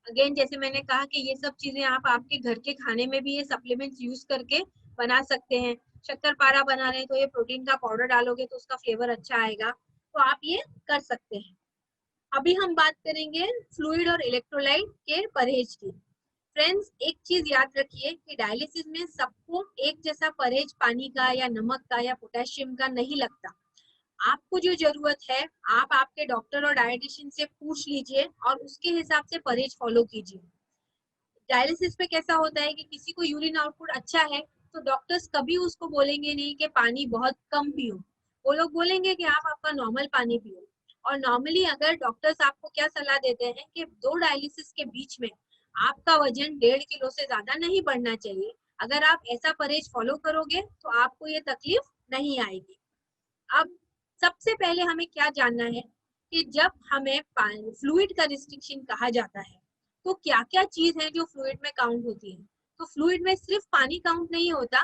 Again जैसे मैंने कहा कि ये सब चीजें आप आपके घर के खाने में भी ये सप्लीमेंट्स यूज करके बना सकते हैं। शक्कर पारा बना रहे हैं तो ये प्रोटीन का पाउडर डालोगे तो उसका फ्लेवर अच्छा आएगा, तो आप ये कर सकते हैं। अभी हम बात करेंगे फ्लूइड और इलेक्ट्रोलाइट के परहेज की। फ्रेंड्स, एक चीज याद रखिए कि डायलिसिस में सबको एक जैसा परहेज पानी का या नमक का या पोटेशियम का नहीं लगता। आपको जो जरूरत है आप आपके डॉक्टर और डायटिशियन से पूछ लीजिए और उसके हिसाब से परहेज फॉलो कीजिए। डायलिसिस पे कैसा होता है कि किसी को यूरिन आउटपुट अच्छा है तो डॉक्टर्स कभी उसको बोलेंगे नहीं कि पानी बहुत कम पियो, वो लोग बोलेंगे कि आप आपका नॉर्मल पानी पियो। और नॉर्मली अगर डॉक्टर्स आपको क्या सलाह देते हैं कि 2 डायलिसिस के बीच में आपका वजन 1.5 किलो से ज्यादा नहीं बढ़ना चाहिए। अगर आप ऐसा परहेज फॉलो करोगे तो आपको ये तकलीफ नहीं आएगी। अब सबसे पहले हमें क्या जानना है कि जब हमें फ्लूइड का रिस्ट्रिक्शन कहा जाता है तो क्या क्या चीज है जो फ्लूइड में काउंट होती है। तो फ्लूइड में सिर्फ पानी काउंट नहीं होता,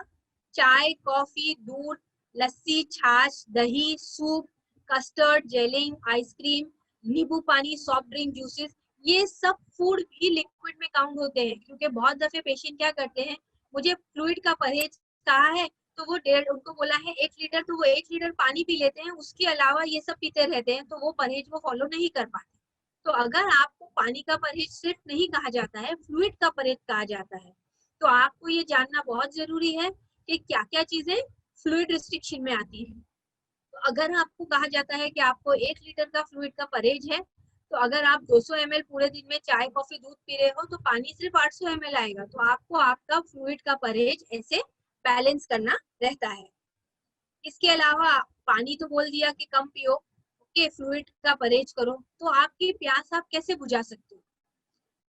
चाय, कॉफी, दूध, लस्सी, छाछ, दही, सूप, कस्टर्ड, जेलिंग, आइसक्रीम, नींबू पानी, सॉफ्ट ड्रिंक, जूसेस, ये सब फूड भी लिक्विड में काउंट होते हैं। क्योंकि बहुत दफे पेशेंट क्या करते हैं, मुझे फ्लूइड का परहेज कहा है तो वो उनको बोला है 1 लीटर, तो वो 1 लीटर पानी पी लेते हैं, उसके अलावा ये सब पीते रहते हैं, तो वो परहेज वो फॉलो नहीं कर पाते। तो अगर आपको पानी का परहेज सिर्फ नहीं कहा जाता है, फ्लूइड का परहेज कहा जाता है, तो आपको ये जानना बहुत जरूरी है कि क्या क्या चीजें फ्लूइड रिस्ट्रिक्शन में आती है। तो अगर आपको कहा जाता है कि आपको 1 लीटर का फ्लूइड का परहेज है, तो अगर आप 200 ml पूरे दिन में चाय, कॉफी, दूध पी रहे हो तो पानी सिर्फ 800 ml आएगा। तो आपको आपका फ्लूइड का परहेज ऐसे बैलेंस करना रहता है। इसके अलावा पानी तो बोल दिया कि कम पियो, ओके, फ्लूइड का परहेज करो, तो आपकी प्यास आप कैसे बुझा सकते हो।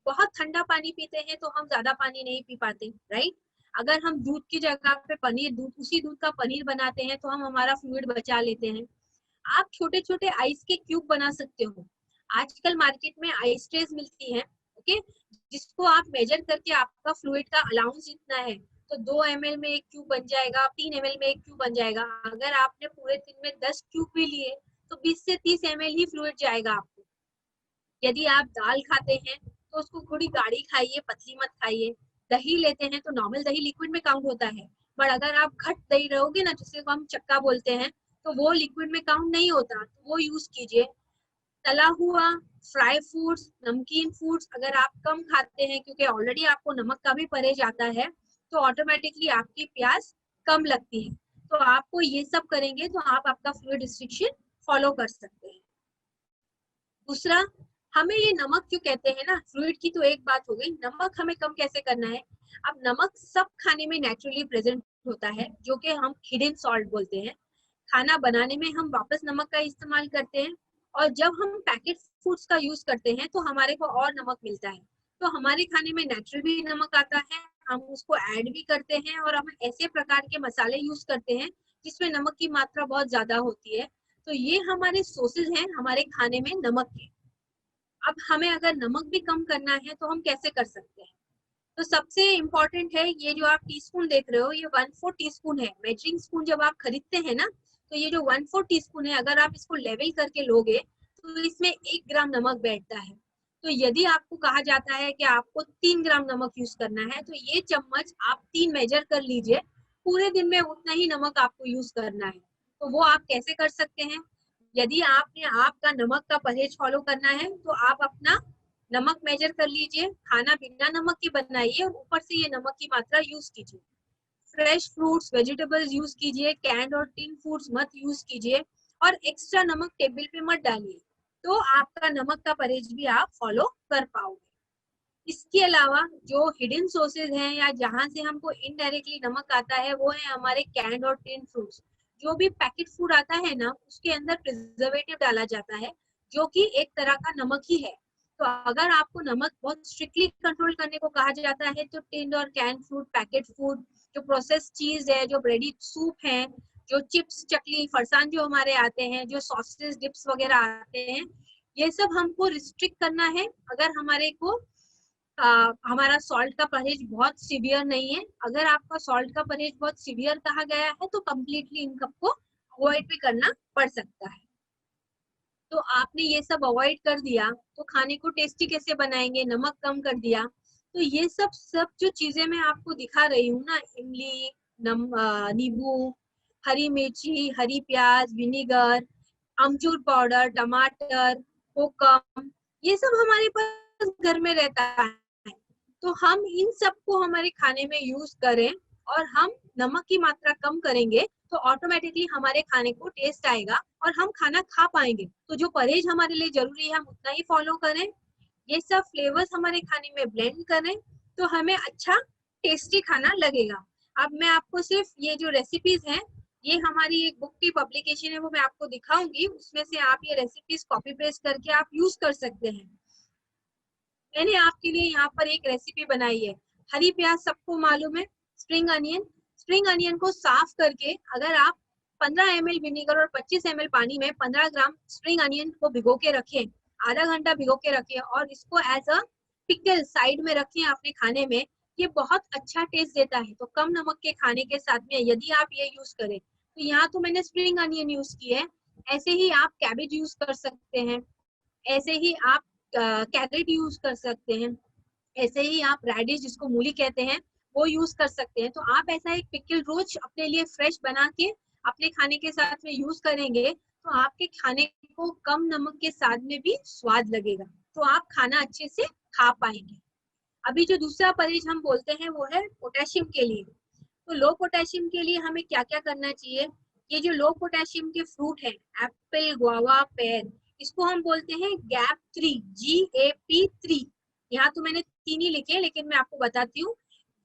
बहुत ठंडा पानी पीते हैं तो हम ज्यादा पानी नहीं पी पाते, राइट। अगर हम दूध की जगह पे पनीर, दूध, उसी दूध का पनीर बनाते हैं तो हम हमारा फ्लूइड बचा लेते हैं। आप छोटे छोटे आइस के क्यूब बना सकते हो। आजकल मार्केट में आइस ट्रेस मिलती है, ओके, जिसको आप मेजर करके आपका फ्लूइड का अलाउंस इतना है तो 2 ml में एक क्यूब बन जाएगा, 3 ml में एक क्यूब बन जाएगा। अगर आपने पूरे दिन में 10 क्यूब भी लिए तो 20 से 30 ml ही फ्लूइड जाएगा आपको। यदि आप दाल खाते हैं तो उसको थोड़ी गाढ़ी खाइए, पतली मत खाइए। दही लेते हैं तो नॉर्मल दही लिक्विड में काउंट होता है, पर अगर आप घट दही रहोगे ना, जिसे हम चक्का बोलते हैं, तो वो लिक्विड में काउंट नहीं होता, तो वो यूज कीजिए। तला हुआ, फ्राई फूड्स, नमकीन फूड्स अगर आप कम खाते हैं, क्योंकि ऑलरेडी आपको नमक का भी परहेज आता है, तो ऑटोमेटिकली आपकी प्यास कम लगती है। तो आपको ये सब करेंगे तो आप आपका फ्लूइड रिस्ट्रिक्शन फॉलो कर सकते हैं। दूसरा, हमें ये नमक क्यों कहते हैं ना, फ्लूइड की तो एक बात हो गई, नमक हमें कम कैसे करना है। अब नमक सब खाने में नेचुरली प्रेजेंट होता है, जो कि हम हिडन सॉल्ट बोलते हैं। खाना बनाने में हम वापस नमक का इस्तेमाल करते हैं, और जब हम पैकेट फूड्स का यूज करते हैं तो हमारे को और नमक मिलता है। तो हमारे खाने में नेचुरल भी नमक आता है, हम उसको ऐड भी करते हैं, और हम ऐसे प्रकार के मसाले यूज करते हैं जिसमें नमक की मात्रा बहुत ज्यादा होती है। तो ये हमारे सोर्सेज हैं हमारे खाने में नमक के। अब हमें अगर नमक भी कम करना है तो हम कैसे कर सकते हैं। तो सबसे इम्पोर्टेंट है, ये जो आप टीस्पून देख रहे हो ये 1/4 टीस्पून है। मेजरिंग स्पून जब आप खरीदते हैं ना, तो ये जो 1/4 टीस्पून है, अगर आप इसको लेवल करके लोगे तो इसमें 1 ग्राम नमक बैठता है। तो यदि आपको कहा जाता है कि आपको 3 ग्राम नमक यूज करना है, तो ये चम्मच आप 3 मेजर कर लीजिए, पूरे दिन में उतना ही नमक आपको यूज करना है। तो वो आप कैसे कर सकते हैं, यदि आपने आपका नमक का परहेज फॉलो करना है तो आप अपना नमक मेजर कर लीजिए, खाना बिना नमक के बनाइए और ऊपर से ये नमक की मात्रा यूज कीजिए। फ्रेश फ्रूट्स, वेजिटेबल्स यूज कीजिए, कैंड और टिन फूड्स मत यूज कीजिए, और एक्स्ट्रा नमक टेबल पे मत डालिए, तो आपका नमक का परहेज भी आप फॉलो कर पाओगे। इसके अलावा जो हिडन सोर्सेज हैं या जहां से हमको इनडायरेक्टली नमक आता है, वो है हमारे कैंड और टिन फ्रूट्स। जो भी पैकेट फूड आता है ना, उसके अंदर प्रिजर्वेटिव डाला जाता है, जो कि एक तरह का नमक ही है। तो अगर आपको नमक बहुत स्ट्रिक्टली कंट्रोल करने को कहा जाता है, तो टिन और कैन फूड, पैकेट फूड, जो प्रोसेस चीज है, जो ब्रेडी सूप है, जो चिप्स, चकली, फरसान जो हमारे आते हैं, जो सॉसेज, डिप्स वगैरह आते हैं, ये सब हमको रिस्ट्रिक्ट करना है। अगर हमारे को हमारा सॉल्ट का परहेज बहुत सीवियर नहीं है। अगर आपका सॉल्ट का परहेज बहुत सीवियर कहा गया है तो कम्प्लीटली इन सबको अवॉइड भी करना पड़ सकता है। तो आपने ये सब अवॉइड कर दिया तो खाने को टेस्टी कैसे बनाएंगे, नमक कम कर दिया। तो ये सब जो चीजें मैं आपको दिखा रही हूँ ना, इमली, नींबू, हरी मिर्ची, हरी प्याज, विनीगर, अमचूर पाउडर, टमाटर, कोकम, ये सब हमारे पास घर में रहता है। तो हम इन सबको हमारे खाने में यूज करें और हम नमक की मात्रा कम करेंगे तो ऑटोमेटिकली हमारे खाने को टेस्ट आएगा और हम खाना खा पाएंगे। तो जो परहेज हमारे लिए जरूरी है हम उतना ही फॉलो करें, ये सब फ्लेवर्स हमारे खाने में ब्लेंड करें तो हमें अच्छा टेस्टी खाना लगेगा। अब मैं आपको सिर्फ ये जो रेसिपीज हैं, ये हमारी एक बुक की पब्लिकेशन है, वो मैं आपको दिखाऊंगी, उसमें से आप ये रेसिपीज कॉपी पेस्ट करके आप यूज कर सकते हैं। मैंने आपके लिए यहाँ पर एक रेसिपी बनाई है। हरी प्याज सबको मालूम है, स्प्रिंग अनियन। स्प्रिंग अनियन को साफ करके अगर आप 15 ml विनेगर और 25 ml पानी में 15 ग्राम स्प्रिंग अनियन को भिगो के रखें, आधा घंटा भिगो के रखें और इसको एज अ पिकल साइड में रखें अपने खाने में। ये बहुत अच्छा टेस्ट देता है। तो कम नमक के खाने के साथ में यदि आप ये यूज करें, तो यहाँ तो मैंने स्प्रिंग अनियन यूज की है, ऐसे ही आप कैबेज यूज कर सकते हैं, ऐसे ही आप कैरेट यूज कर सकते हैं, ऐसे ही आप रेडिश जिसको मूली कहते हैं वो यूज कर सकते हैं। तो आप ऐसा एक पिकल रोज अपने लिए फ्रेश बना के अपने खाने के साथ में यूज करेंगे तो आपके खाने को कम नमक के साथ में भी स्वाद लगेगा, तो आप खाना अच्छे से खा पाएंगे। अभी जो दूसरा परहेज हम बोलते हैं वो है पोटेशियम के लिए। तो लो पोटेशियम के लिए हमें क्या क्या करना चाहिए? ये जो लो पोटेशियम के फ्रूट है, एप्पल, गुआवा, पेर, इसको हम बोलते हैं गैप 3, GAP3। यहाँ तो मैंने 3 ही लिखे लेकिन मैं आपको बताती हूँ।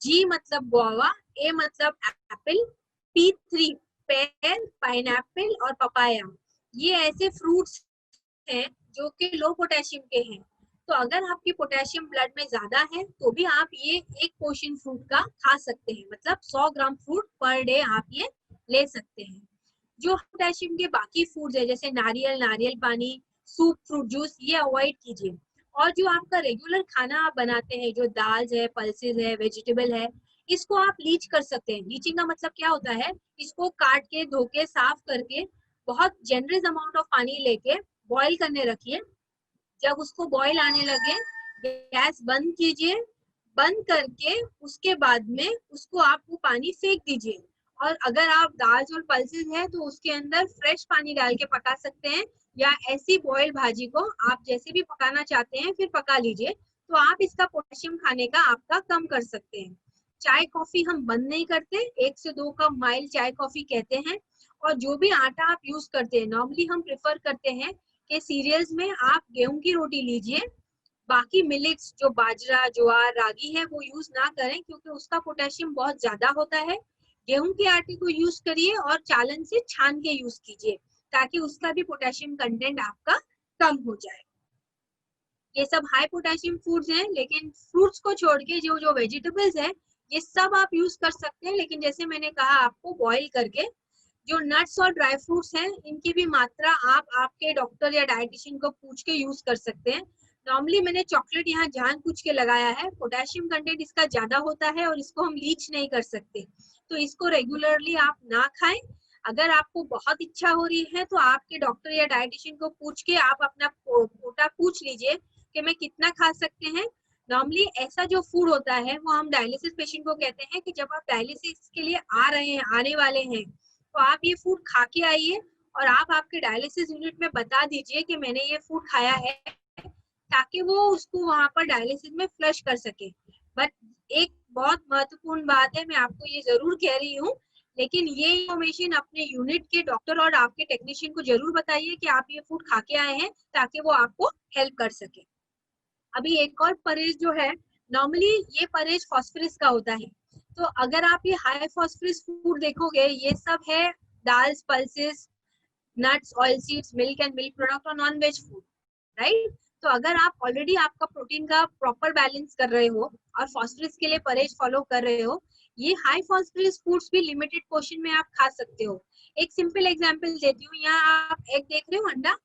G मतलब गुआवा, A मतलब एप्पल, P3 पेर, पाइनएप्पल और पपाया। ये ऐसे फ्रूट्स हैं जो कि लो पोटेशियम के हैं। तो अगर आपकी पोटेशियम ब्लड में ज्यादा है तो भी आप ये एक पोर्शन फ्रूट का खा सकते हैं, मतलब 100 ग्राम फ्रूट पर डे आप ये ले सकते हैं। जो पोटेशियम के बाकी फूड्स है जैसे नारियल, नारियल पानी, सूप, फ्रूट जूस, ये अवॉइड कीजिए। और जो आपका रेगुलर खाना आप बनाते हैं, जो दाल है, पल्सेस है, वेजिटेबल है, इसको आप लीच कर सकते हैं। लीचिंग का मतलब क्या होता है? इसको काट के, धो के, साफ करके बहुत जेनरस अमाउंट ऑफ पानी लेके बॉईल करने रखिए। जब उसको बॉईल आने लगे गैस बंद कीजिए, बंद करके उसके बाद में उसको आप वो पानी फेंक दीजिए। और अगर आप दाल और पल्सेस है तो उसके अंदर फ्रेश पानी डाल के पका सकते हैं, या ऐसी बॉयल भाजी को आप जैसे भी पकाना चाहते हैं फिर पका लीजिए। तो आप इसका पोटेशियम खाने का आपका कम कर सकते हैं। चाय कॉफी हम बंद नहीं करते, 1 से 2 कप माइल्ड चाय कॉफी कहते हैं। और जो भी आटा आप यूज करते हैं, नॉर्मली हम प्रेफर करते हैं कि सीरियल्स में आप गेहूं की रोटी लीजिए, बाकी मिलेट्स जो बाजरा, ज्वार, रागी है वो यूज ना करें क्योंकि उसका पोटेशियम बहुत ज्यादा होता है। गेहूं के आटे को यूज करिए और चालन से छान के यूज कीजिए ताकि उसका भी पोटेशियम कंटेंट आपका कम हो जाए। ये सब हाई पोटेशियम फूड्स हैं, लेकिन फ्रूट्स को छोड़ के जो जो वेजिटेबल्स है ये सब आप यूज कर सकते हैं, लेकिन जैसे मैंने कहा आपको बॉईल करके। जो नट्स और ड्राई फ्रूट्स हैं इनकी भी मात्रा आप आपके डॉक्टर या डाइटिशियन को पूछ के यूज कर सकते हैं। नॉर्मली मैंने चॉकलेट यहाँ जान पूछ के लगाया है, पोटेशियम कंटेंट इसका ज्यादा होता है और इसको हम लीच नहीं कर सकते, तो इसको रेगुलरली आप ना खाएं। अगर आपको बहुत इच्छा हो रही है तो आपके डॉक्टर या डाइटिशियन को पूछ के आप अपना कोटा पूछ लीजिए कि मैं कितना खा सकते हैं। नॉर्मली ऐसा जो फूड होता है वो हम डायलिसिस पेशेंट को कहते हैं कि जब आप डायलिसिस के लिए आ रहे हैं, आने वाले हैं, तो आप ये फूड खा के आइए और आप आपके डायलिसिस यूनिट में बता दीजिए कि मैंने ये फूड खाया है, ताकि वो उसको वहां पर डायलिसिस में फ्लश कर सके। बट एक बहुत महत्वपूर्ण बात है, मैं आपको ये जरूर कह रही हूँ, लेकिन ये इंफॉर्मेशन अपने यूनिट के डॉक्टर और आपके टेक्नीशियन को जरूर बताइए कि आप ये फूड खा के आए हैं, ताकि वो आपको हेल्प कर सके। अभी एक और परहेज जो है, नॉर्मली ये परहेज फास्फोरस का होता है। तो अगर आप ये हाई फास्फोरस फूड देखोगे, ये सब है dals, pulses, nuts, oil seeds, milk and milk product और नॉन वेज फूड, राइट? तो अगर आप ऑलरेडी आपका प्रोटीन का प्रॉपर बैलेंस कर रहे हो और फास्फोरस के लिए परहेज फॉलो कर रहे हो, ये हाई फास्फोरस फूड्स भी लिमिटेड पोर्शन में आप खा सकते हो। एक सिंपल एग्जांपल देती हूँ, यहाँ आप एग देख रहे हो, अंडा।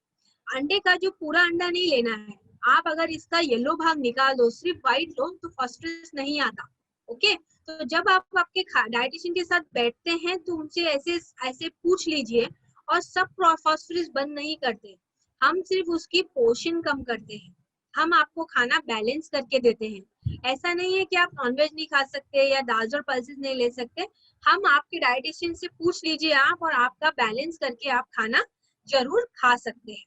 अंडे का जो पूरा अंडा नहीं लेना है, आप अगर इसका येलो भाग निकाल दो, सिर्फ व्हाइट लो, तो फास्फोरस नहीं आता। ओके, तो जब आप आपके डाइटिशियन के साथ बैठते हैं तो उनसे ऐसे ऐसे पूछ लीजिए, और सब फास्फोरस बंद नहीं करते। हम सिर्फ उसकी पोर्शन कम करते हैं, हम आपको खाना बैलेंस करके देते हैं। ऐसा नहीं है कि आप नॉनवेज नहीं खा सकते या दाल और पल्सेस नहीं ले सकते, हम आपके डाइटिशियन से पूछ लीजिए आप, और आपका बैलेंस करके आप खाना जरूर खा सकते हैं।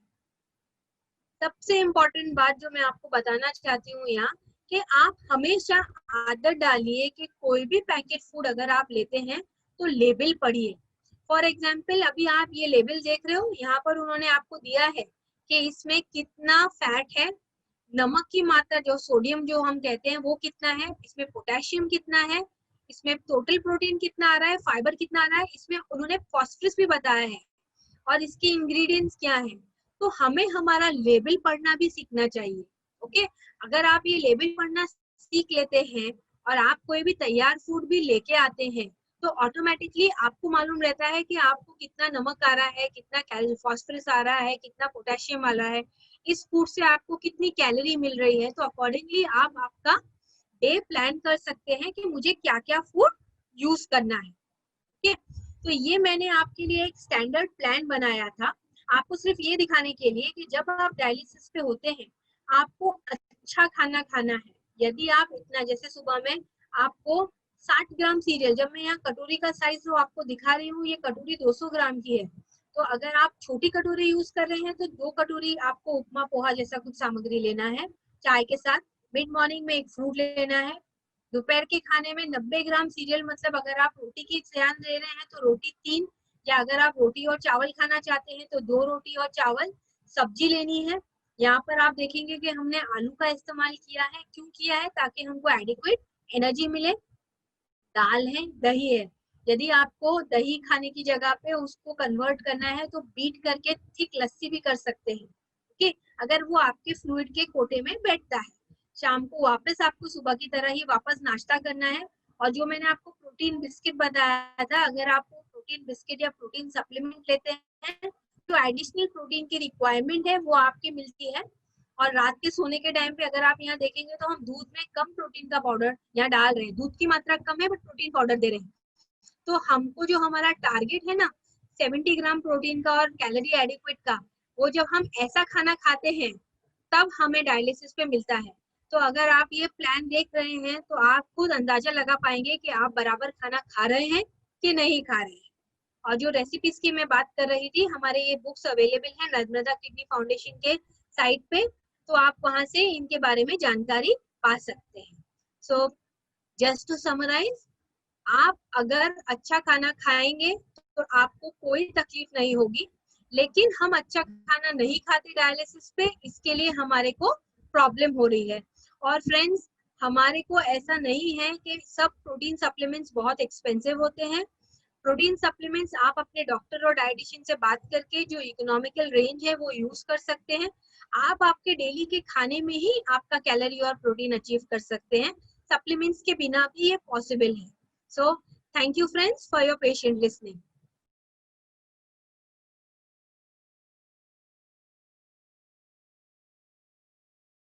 सबसे इम्पोर्टेंट बात जो मैं आपको बताना चाहती हूँ यहाँ, कि आप हमेशा आदत डालिए कि कोई भी पैकेट फूड अगर आप लेते हैं तो लेबल पढ़िए। फॉर एग्जाम्पल अभी आप ये लेबल देख रहे हो, यहाँ पर उन्होंने आपको दिया है कि इसमें कितना फैट है, नमक की मात्रा जो सोडियम जो हम कहते हैं वो कितना है, इसमें पोटेशियम कितना है, इसमें टोटल प्रोटीन कितना आ रहा है, फाइबर कितना आ रहा है, इसमें उन्होंने फॉस्फोरस भी बताया है और इसके इंग्रेडिएंट्स क्या हैं। तो हमें हमारा लेबल पढ़ना भी सीखना चाहिए। ओके, अगर आप ये लेबल पढ़ना सीख लेते हैं और आप कोई भी तैयार फूड भी लेके आते हैं तो ऑटोमेटिकली आपको मालूम रहता है कि आपको कितना नमक आ रहा है, कितना फॉस्फोरस आ रहा है, कितना पोटेशियम आ रहा है, इस फूड से आपको कितनी कैलोरी मिल रही है। तो अकॉर्डिंगली आप आपका डे प्लान कर सकते हैं कि मुझे क्या क्या फूड यूज करना है। ठीक है, तो ये मैंने आपके लिए एक स्टैंडर्ड प्लान बनाया था, आपको सिर्फ ये दिखाने के लिए कि जब आप डायलिसिस पे होते हैं आपको अच्छा खाना खाना है। यदि आप इतना, जैसे सुबह में आपको 60 ग्राम सीरियल, जब मैं यहाँ कटोरी का साइज जो आपको दिखा रही हूँ, ये कटोरी 200 ग्राम की है, तो अगर आप छोटी कटोरी यूज कर रहे हैं तो 2 कटोरी आपको उपमा पोहा जैसा कुछ सामग्री लेना है चाय के साथ। मिड मॉर्निंग में एक फ्रूट लेना है। दोपहर के खाने में 90 ग्राम सीरियल, मतलब अगर आप रोटी की ध्यान दे रहे हैं तो रोटी 3, या अगर आप रोटी और चावल खाना चाहते हैं तो 2 रोटी और चावल। सब्जी लेनी है, यहाँ पर आप देखेंगे कि हमने आलू का इस्तेमाल किया है, क्यों किया है, ताकि हमको एडिक्वेट एनर्जी मिले। दाल है, दही है, यदि आपको दही खाने की जगह पे उसको कन्वर्ट करना है तो बीट करके थिक लस्सी भी कर सकते हैं। ओके, अगर वो आपके फ्लूइड के कोटे में बैठता है। शाम को वापस आपको सुबह की तरह ही वापस नाश्ता करना है। और जो मैंने आपको प्रोटीन बिस्किट बताया था, अगर आप प्रोटीन बिस्किट या प्रोटीन सप्लीमेंट लेते हैं तो एडिशनल प्रोटीन की रिक्वायरमेंट है वो आपकी मिलती है। और रात के सोने के टाइम पे अगर आप यहाँ देखेंगे तो हम दूध में कम प्रोटीन का पाउडर यहाँ डाल रहे हैं, दूध की मात्रा कम है बट प्रोटीन पाउडर दे रहे हैं। तो हमको जो हमारा टारगेट है ना 70 ग्राम प्रोटीन का और कैलोरी एडिक्वेट का, वो जब हम ऐसा खाना खाते हैं तब हमें डायलिसिस पे मिलता है। तो अगर आप ये प्लान देख रहे हैं तो आप खुद अंदाजा लगा पाएंगे कि आप बराबर खाना खा रहे हैं कि नहीं खा रहे हैं। और जो रेसिपीज की मैं बात कर रही थी, हमारे ये बुक्स अवेलेबल है नर्मदा किडनी फाउंडेशन के साइट पे, तो आप वहां से इनके बारे में जानकारी पा सकते हैं। सो जस्ट टू समराइज, आप अगर अच्छा खाना खाएंगे तो आपको कोई तकलीफ नहीं होगी, लेकिन हम अच्छा खाना नहीं खाते डायलिसिस पे, इसके लिए हमारे को प्रॉब्लम हो रही है। और फ्रेंड्स, हमारे को ऐसा नहीं है कि सब प्रोटीन सप्लीमेंट्स बहुत एक्सपेंसिव होते हैं। प्रोटीन सप्लीमेंट्स आप अपने डॉक्टर और डाइटिशियन से बात करके जो इकोनॉमिकल रेंज है वो यूज कर सकते हैं। आप आपके डेली के खाने में ही आपका कैलोरी और प्रोटीन अचीव कर सकते हैं, सप्लीमेंट्स के बिना भी ये पॉसिबल है। So thank you friends for your patient listening.